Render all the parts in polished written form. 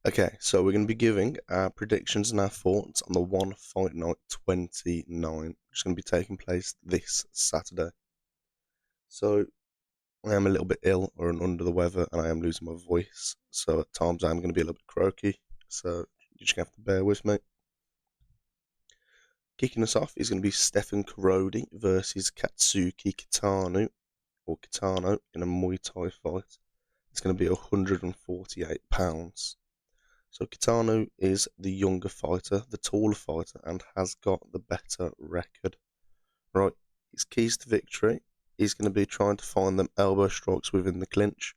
Okay, so we're going to be giving our predictions and our thoughts on the One Fight Night 29, which is going to be taking place this Saturday. So I am a little bit ill or under the weather, and I am losing my voice. So at times I'm going to be a little bit croaky. So you're just going to have to bear with me. Kicking us off is going to be Stefan Korodi versus Katsuki Kitano in a Muay Thai fight. It's going to be £148. So Kitano is the younger fighter, the taller fighter, and has got the better record. Right, his keys to victory is going to be trying to find them elbow strikes within the clinch,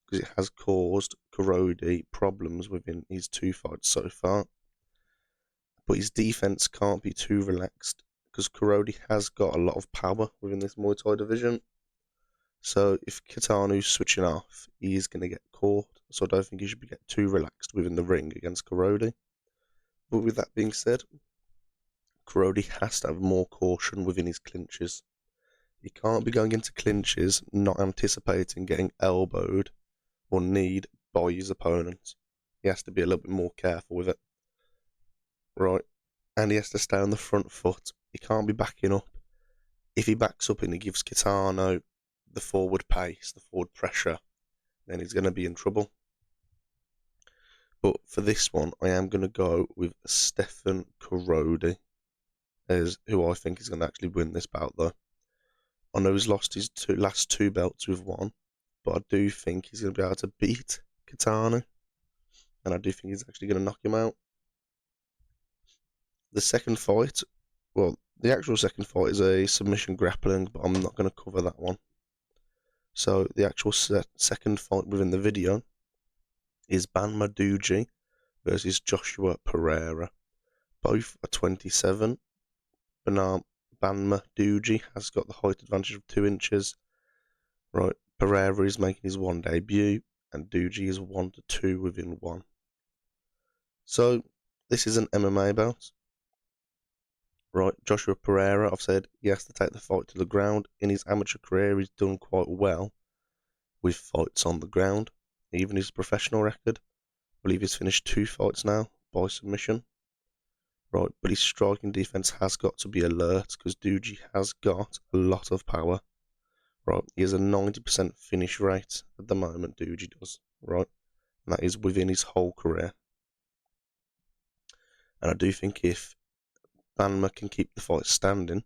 because it has caused Korodi problems within his two fights so far. But his defense can't be too relaxed, because Korodi has got a lot of power within this Muay Thai division. So if Kitano's switching off, he is going to get caught. So I don't think he should get too relaxed within the ring against Korodi. But with that being said, Korodi has to have more caution within his clinches. He can't be going into clinches not anticipating getting elbowed or kneed by his opponent. He has to be a little bit more careful with it. Right. And he has to stay on the front foot. He can't be backing up. If he backs up and he gives Kitano the forward pace, the forward pressure, then he's going to be in trouble. But for this one, I am going to go with Stefan Korodi as who I think is going to actually win this bout, though. I know he's lost his last two belts with one, but I do think he's going to be able to beat Kitano, and I do think he's actually going to knock him out. The second fight, well, the actual second fight is a submission grappling, but I'm not going to cover that one. So the actual second fight within the video is Douji versus Joshua Pereira. Both are 27. Douji has got the height advantage of 2 inches. Right, Pereira is making his one debut, and Douji is 1-2 within one. So this is an MMA bout. Right, Joshua Pereira, I've said he has to take the fight to the ground. In his amateur career, he's done quite well with fights on the ground. Even his professional record, I believe he's finished 2 fights now by submission. Right, but his striking defense has got to be alert, because Douji has got a lot of power. Right, he has a 90% finish rate at the moment, Douji does. Right, and that is within his whole career. And I do think if Banma can keep the fight standing,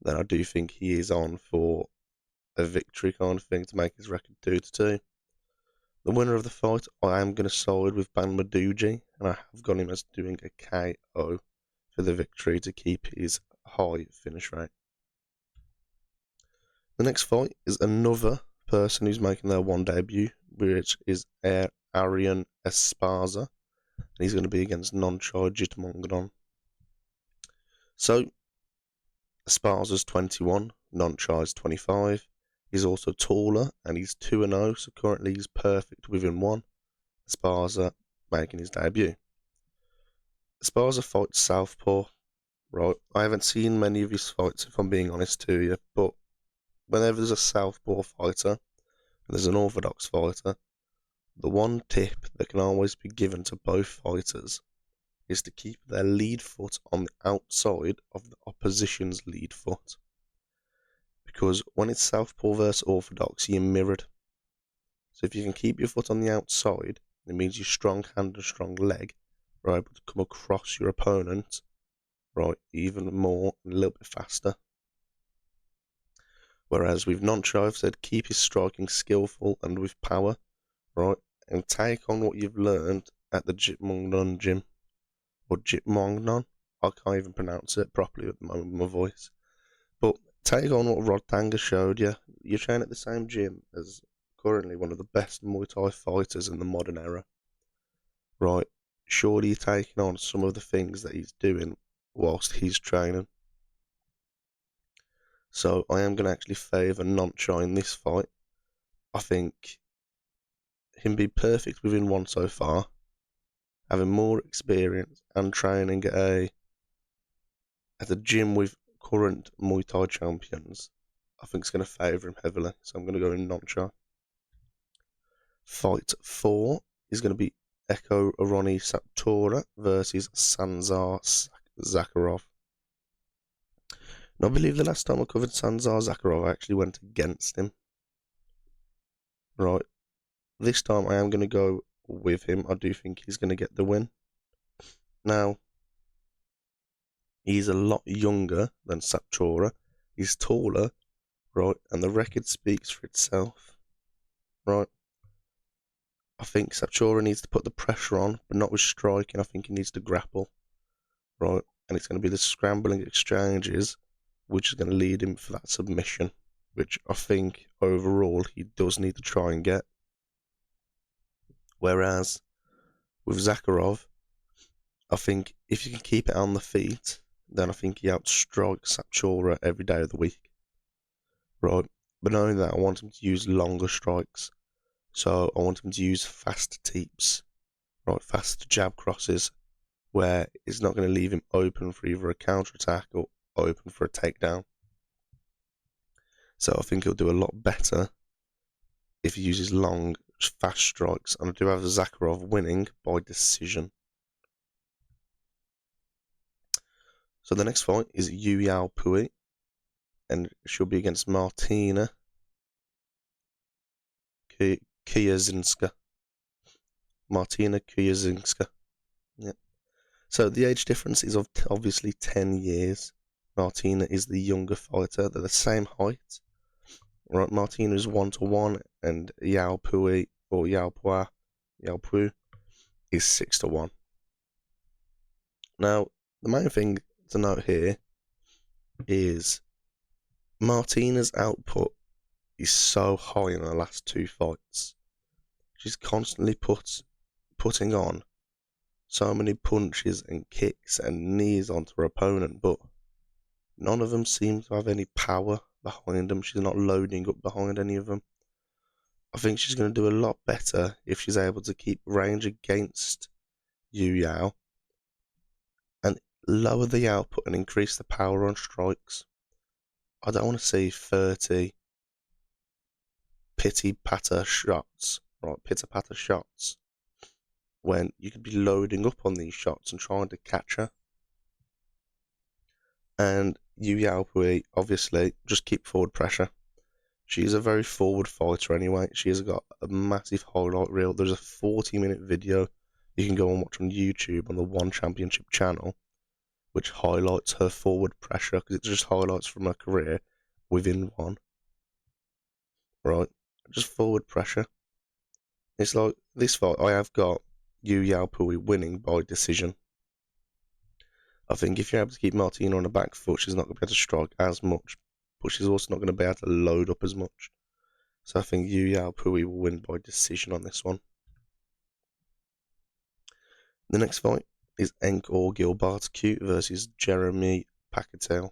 then I do think he is on for a victory kind of thing to make his record 2-2. The winner of the fight, I am going to side with Banma Douji, and I have got him as doing a KO for the victory to keep his high finish rate. The next fight is another person who's making their one debut, which is Aryan Esparza, and he's going to be against Nonchai Jitmuangnon. So, Esparza's 21, Nonchai's 25. He's also taller, and he's 2-0, so currently he's perfect within one. Esparza making his debut. Esparza fights southpaw, right? I haven't seen many of his fights, if I'm being honest to you, but whenever there's a southpaw fighter, and there's an orthodox fighter, the one tip that can always be given to both fighters is to keep their lead foot on the outside of the opposition's lead foot. Because when it's southpaw versus orthodox, you're mirrored. So if you can keep your foot on the outside, it means your strong hand and strong leg are able to come across your opponent, right, even more and a little bit faster. Whereas with Nonchai, I've said keep his striking skillful and with power, right, and take on what you've learned at the Jitmuangnon gym. Or Jitmuangnon, I can't even pronounce it properly at the moment with my voice. But take on what Rod Tanga showed you. You're training at the same gym as currently one of the best Muay Thai fighters in the modern era. Right, surely you're taking on some of the things that he's doing whilst he's training. So I am going to actually favour Nonchai in this fight. I think him be perfect within one so far, having more experience and training at a gym with current Muay Thai champions, I think it's going to favour him heavily. So I'm going to go in Nonchai. Fight 4 is going to be Echo Aroni Saputra versus Sanzar Zakirov. Now, I believe the last time I covered Sanzar Zakirov, I actually went against him. Right. This time I am going to go with him. I do think he's going to get the win. Now, he's a lot younger than Saputra. He's taller, right? And the record speaks for itself, right? I think Saputra needs to put the pressure on, but not with striking. I think he needs to grapple, right? And it's going to be the scrambling exchanges which is going to lead him for that submission, which I think overall he does need to try and get. Whereas with Zakirov, I think if you can keep it on the feet, then I think he outstrikes Saputra every day of the week. Right? But knowing that, I want him to use longer strikes. So I want him to use fast teeps, right? Fast jab crosses, where it's not going to leave him open for either a counter-attack or open for a takedown. So I think he'll do a lot better if he uses long, fast strikes. And I do have Zakirov winning by decision. So the next fight is Yu Yao Pui, and she'll be against Martina Kierczynska. Martina Kierczynska. Yeah. So the age difference is obviously 10 years. Martina is the younger fighter. They're the same height. Right, Martina is 1-1, and Yao Pui or Yao Pui is 6-1. Now, the main thing to note here is Martina's output is so high in her last two fights. She's constantly putting on so many punches and kicks and knees onto her opponent, but none of them seem to have any power behind them. She's not loading up behind any of them. I think she's going to do a lot better if she's able to keep range against Yu Yao and lower the output and increase the power on strikes. I don't want to see 30 pitter-patter shots, right? Pitter-patter shots, when you could be loading up on these shots and trying to catch her. And Yu Yao Pui, obviously, just keep forward pressure. She's a very forward fighter anyway. She has got a massive highlight reel. There's a 40-minute video you can go and watch on YouTube on the One Championship channel, which highlights her forward pressure, because it just highlights from her career within one. Right? Just forward pressure. It's like, this fight, I have got Yu Yao Pui winning by decision. I think if you're able to keep Martina on the back foot, she's not going to be able to strike as much, but she's also not going to be able to load up as much. So I think Yu Yao Pui will win by decision on this one. The next fight is Encore Baartarkhuu versus Jeremy Pacatiw.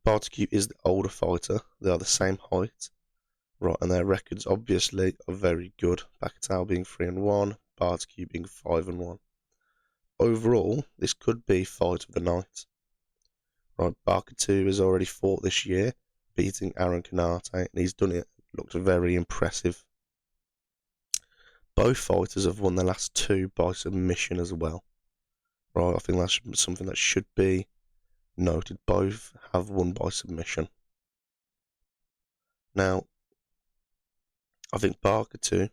Baartarkhuu is the older fighter. They are the same height, right? And their records obviously are very good. Pacatiw being 3-1, Baartarkhuu being 5-1. Overall, this could be fight of the night. Right, Pacatiw has already fought this year, beating Parham Gheirati, and he's done it. Looked very impressive. Both fighters have won their last two by submission as well. Right, I think that's something that should be noted. Both have won by submission. Now, I think Baartarkhuu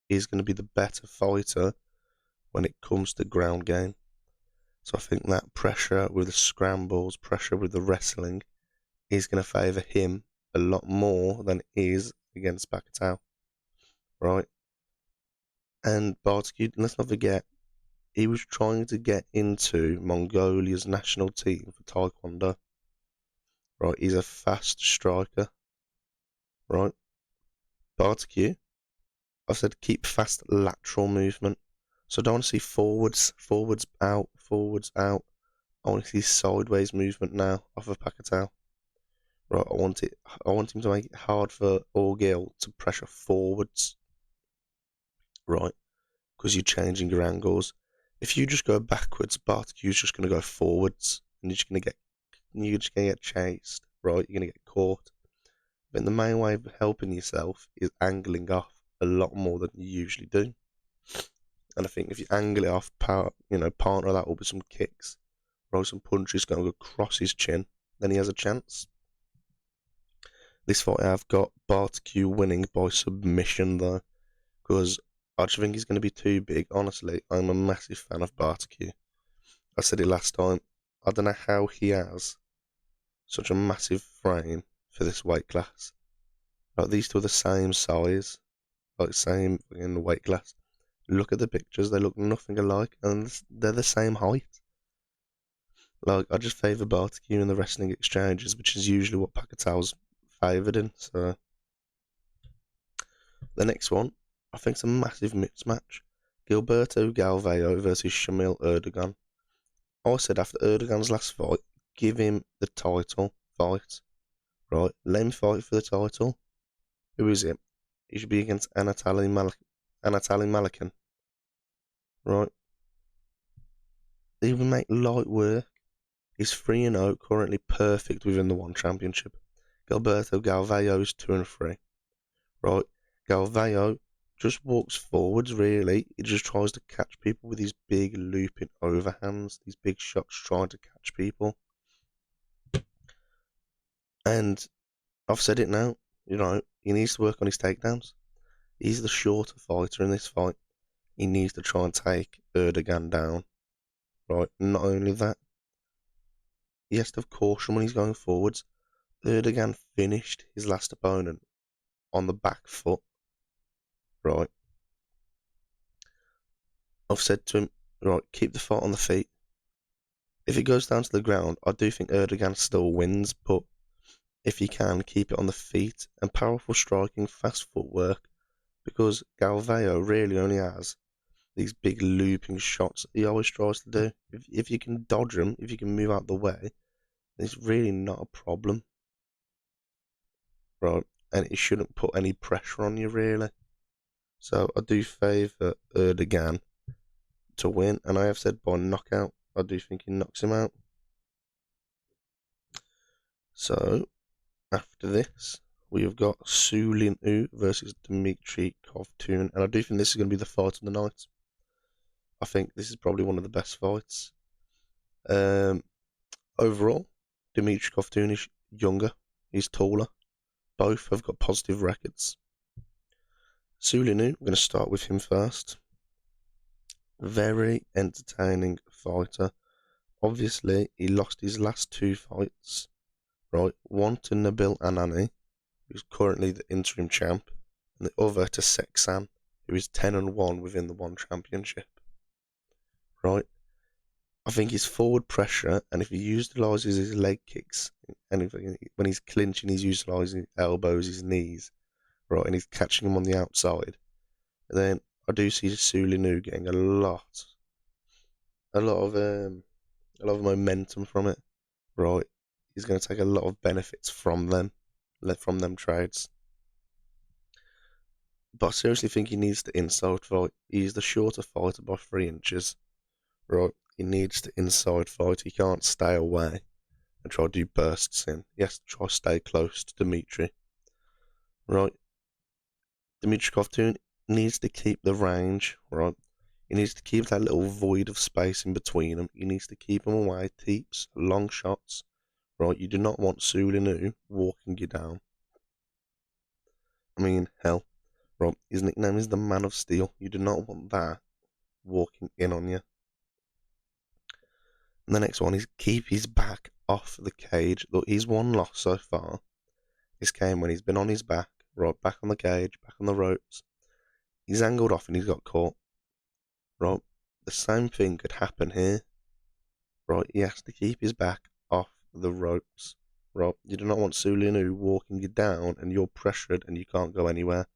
is going to be the better fighter when it comes to ground game. So I think that pressure with the scrambles, pressure with the wrestling, is going to favour him a lot more than it is against Pacatiw. Right? And Baartarkhuu, let's not forget, he was trying to get into Mongolia's national team for Taekwondo. Right? He's a fast striker. Right? Baartarkhuu, I've said keep fast lateral movement. So I don't want to see forwards out. I want to see sideways movement now off of Pacatiw. Right, I want him to make it hard for Orgil to pressure forwards. Right, because you're changing your angles. If you just go backwards, Baartarkhuu's just going to go forwards, and you're just going to get chased. Right, you're going to get caught. But the main way of helping yourself is angling off. a lot more than you usually do. And I think if you angle it off, partner that up with some kicks, throw some punches going across his chin, then he has a chance. This fight I've got Baartarkhuu winning by submission though, because I just think he's going to be too big. Honestly, I'm a massive fan of Baartarkhuu. I said it last time. I don't know how he has such a massive frame for this weight class. Like, these two are the same size, like same in the weight class. Look at the pictures; they look nothing alike, and they're the same height. Like, I just favour Baartarkhuu in the wrestling exchanges, which is usually what Pacatw's favoured in. So the next one, I think it's a massive mismatch. Gilberto Galvao versus Shamil Erdogan. I said after Erdogan's last fight, give him the title fight. Right, let him fight for the title. Who is it? He should be against Anatoly Malikan. Right. He will make light work. He's 3-0, currently perfect within the one championship. Gilberto Galvao is 2-3. Right. Galvao just walks forwards, really. He just tries to catch people with these big looping overhands, these big shots trying to catch people. And I've said it now, he needs to work on his takedowns. He's the shorter fighter in this fight. He needs to try and take Erdogan down. Right, not only that, he has to have caution when he's going forwards. Erdogan finished his last opponent on the back foot. Right. I've said to him, right, keep the fight on the feet. If it goes down to the ground, I do think Erdogan still wins, but if he can, keep it on the feet and powerful striking, fast footwork, because Galvao really only has these big looping shots he always tries to do. If you can dodge them, if you can move out the way, it's really not a problem. Right, and it shouldn't put any pressure on you, really. So I do favour Erdogan to win, and I have said by knockout. I do think he knocks him out. So after this, we have got Lin Oo versus Dmitry Kovtun, and I do think this is going to be the fight of the night. I think this is probably one of the best fights. Overall, Dmitry Kovtun is younger, he's taller. Both have got positive records. Lin Oo, we're going to start with him first. Very entertaining fighter. Obviously, he lost his last two fights. Right, one to Nabil Anani, who's currently the interim champ, and the other to Seksan, who is 10-1 within the one championship. Right, I think his forward pressure, and if he utilises his leg kicks, and when he's clinching, he's utilising his elbows, his knees, right, and he's catching him on the outside, then I do see Lin Oo getting a lot of momentum from it. Right, he's going to take a lot of benefits from them trades. But I seriously think he needs to inside fight. He's the shorter fighter by 3 inches. Right, he needs to inside fight. He can't stay away and try to do bursts in. He has to try to stay close to Dmitry. Right, Dmitry Kovtun needs to keep the range. Right, he needs to keep that little void of space in between them. He needs to keep them away, teeps, long shots. Right, you do not want Lin Oo walking you down. I mean, hell, right, his nickname is the Man of Steel. You do not want that walking in on you. And the next one is keep his back off the cage. Look, he's one loss so far. This came when he's been on his back, right, back on the cage, back on the ropes. He's angled off and he's got caught. Right, the same thing could happen here. Right, he has to keep his back off the ropes. Right, you do not want Lin Oo walking you down and you're pressured and you can't go anywhere.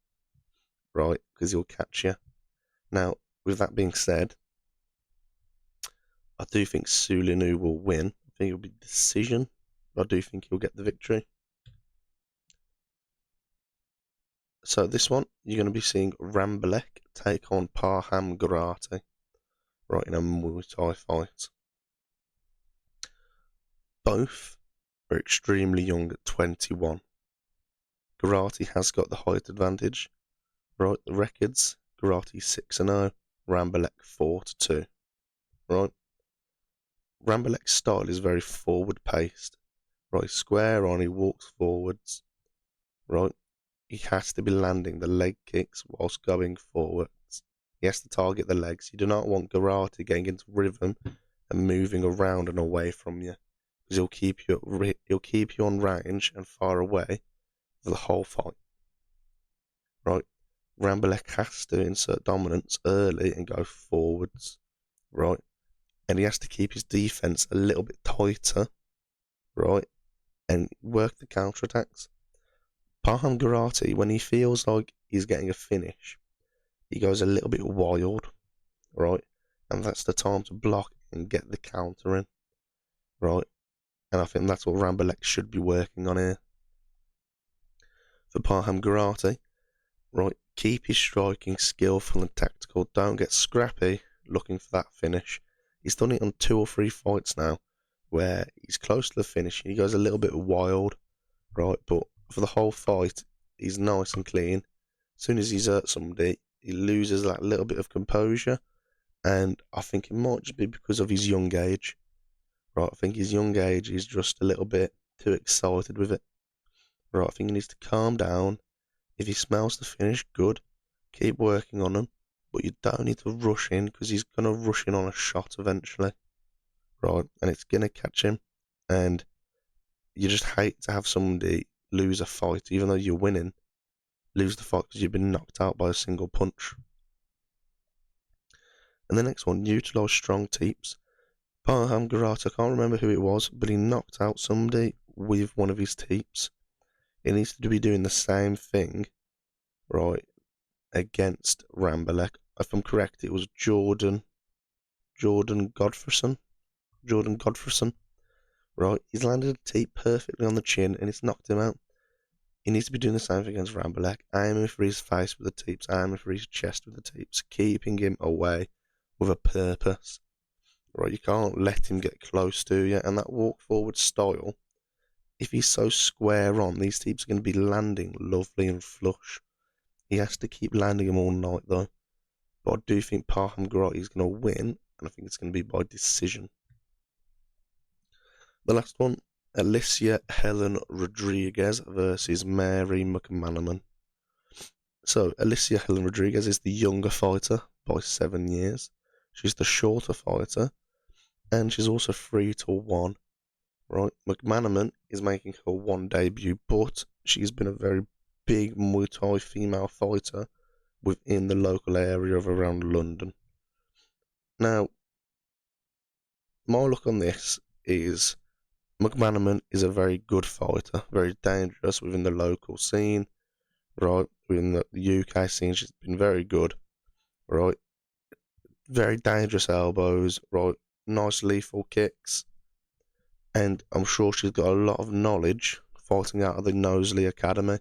Right, because he'll catch you. Now, with that being said, I do think Lin Oo will win. I think it'll be decision. I do think he'll get the victory. So this one, you're going to be seeing Rambolek take on Parham Gheirati, right, in a Muay Thai fight. Both are extremely young at 21. Gheirati has got the height advantage, Right, the records: Gheirati 6-0, Rambolek 4-2. Right, Rambolek's style is very forward-paced. Right, square on, he walks forwards. Right, he has to be landing the leg kicks whilst going forwards. He has to target the legs. You do not want Gheirati getting into rhythm and moving around and away from you, because he'll keep you on range and far away for the whole fight. Right, Rambolek has to insert dominance early and go forwards. Right, and he has to keep his defense a little bit tighter. Right, and work the counterattacks. Parham Gheirati, when he feels like he's getting a finish, he goes a little bit wild, right? And that's the time to block and get the counter in, right? And I think that's what Rambolek should be working on here. For Parham Gheirati, right, keep his striking skillful and tactical. Don't get scrappy looking for that finish. He's done it on 2 or 3 fights now where he's close to the finish. He goes a little bit wild, right? But for the whole fight, he's nice and clean. As soon as he's hurt somebody, he loses that little bit of composure. And I think it might just be because of his young age. Right, I think his young age is just a little bit too excited with it. Right, I think he needs to calm down. If he smells the finish, good. Keep working on him. But you don't need to rush in, because he's going to rush in on a shot eventually. Right, and it's going to catch him. And you just hate to have somebody lose a fight, even though you're winning. Lose the fight because you've been knocked out by a single punch. And the next one, utilise strong teeps. Parham Gheirati, I can't remember who it was, but he knocked out somebody with one of his teeps. He needs to be doing the same thing, right, against Rambolek. If I'm correct, it was Jordan Godfreyson. Right, he's landed a teep perfectly on the chin and it's knocked him out. He needs to be doing the same thing against Rambolek, aiming for his face with the teeps, aiming for his chest with the teeps, keeping him away with a purpose. Right, you can't let him get close to you, and that walk forward style, if he's so square on, these teeps are going to be landing lovely and flush. He has to keep landing them all night though. But I do think Parham Gheirati is going to win, and I think it's going to be by decision. The last one, Allycia Hellen Rodrigues versus Mary McManaman. So, Allycia Hellen Rodrigues is the younger fighter by 7 years. She's the shorter fighter, and she's also 3-1. Right, McManaman is making her 1 debut, but she's been a very big Muay Thai female fighter within the local area of around London. Now, my look on this is McManaman is a very good fighter, very dangerous within the local scene, right? Within the UK scene, she's been very good, right? Very dangerous elbows, right? Nice lethal kicks. And I'm sure she's got a lot of knowledge fighting out of the Knowsley Academy,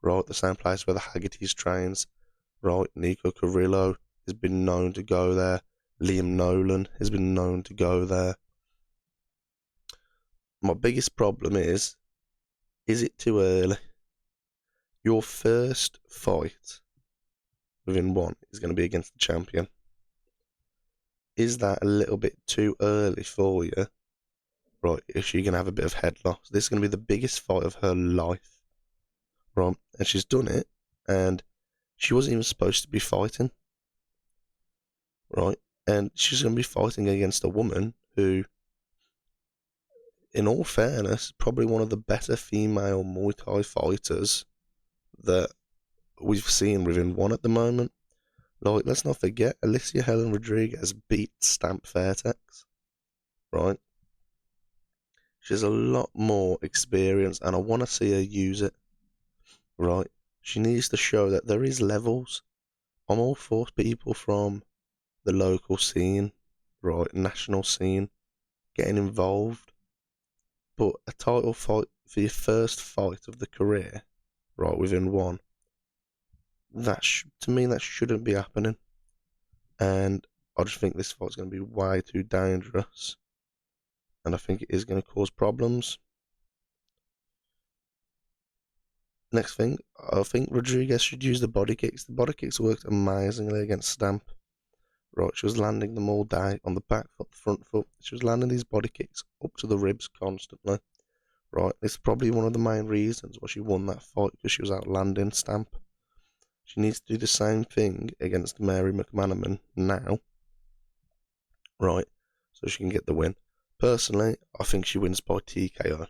right? The same place where the Haggerty's trains, right? Nico Carrillo has been known to go there. Liam Nolan has been known to go there. My biggest problem is it too early? Your first fight within one is going to be against the champion. Is that a little bit too early for you? Right, is she going to have a bit of head loss? This is going to be the biggest fight of her life, right? And she's done it, and she wasn't even supposed to be fighting, right? And she's going to be fighting against a woman who, in all fairness, probably one of the better female Muay Thai fighters that we've seen within one at the moment. Like, let's not forget, Allycia Hellen Rodrigues beat Stamp Fairtex, right? She has a lot more experience, and I want to see her use it, right? She needs to show that there is levels. I'm all for people from the local scene, right, national scene, getting involved. But a title fight for your first fight of the career, right, within one, to me, that shouldn't be happening. And I just think this fight's going to be way too dangerous. And I think it is going to cause problems. Next thing, I think Rodrigues should use the body kicks. The body kicks worked amazingly against Stamp. Right, she was landing them all day on the back foot, the front foot. She was landing these body kicks up to the ribs constantly. Right, it's probably one of the main reasons why she won that fight, because she was out landing Stamp. She needs to do the same thing against Mary McManaman now. Right, so she can get the win. Personally, I think she wins by TKO.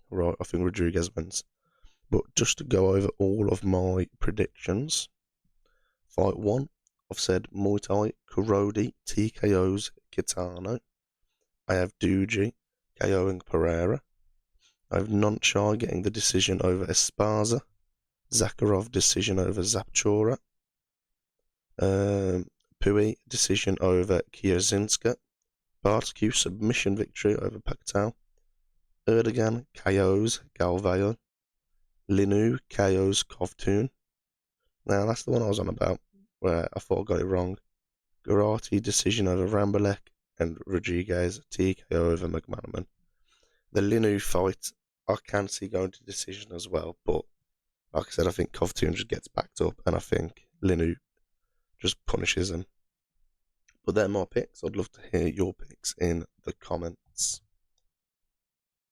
Right, I think Rodrigues wins. But just to go over all of my predictions. Fight 1, I've said Muay Thai, Korodi, TKOs, Kitano. I have Douji, KOing Pereira. I have Nonchai getting the decision over Esparza. Zakirov decision over Saputra. Pui decision over Kierczynska. Baartarkhuu submission victory over Pacatiw. Erdogan KOs Galvao. Lin Oo KOs Kovtun. Now that's the one I was on about, where I thought I got it wrong. Gheirati decision over Rambolek, and Rodrigues TKO over McManaman. The Lin Oo fight, I can see going to decision as well, but like I said, I think Kovtun just gets backed up, and I think Lin Oo just punishes him. But they're my picks. I'd love to hear your picks in the comments.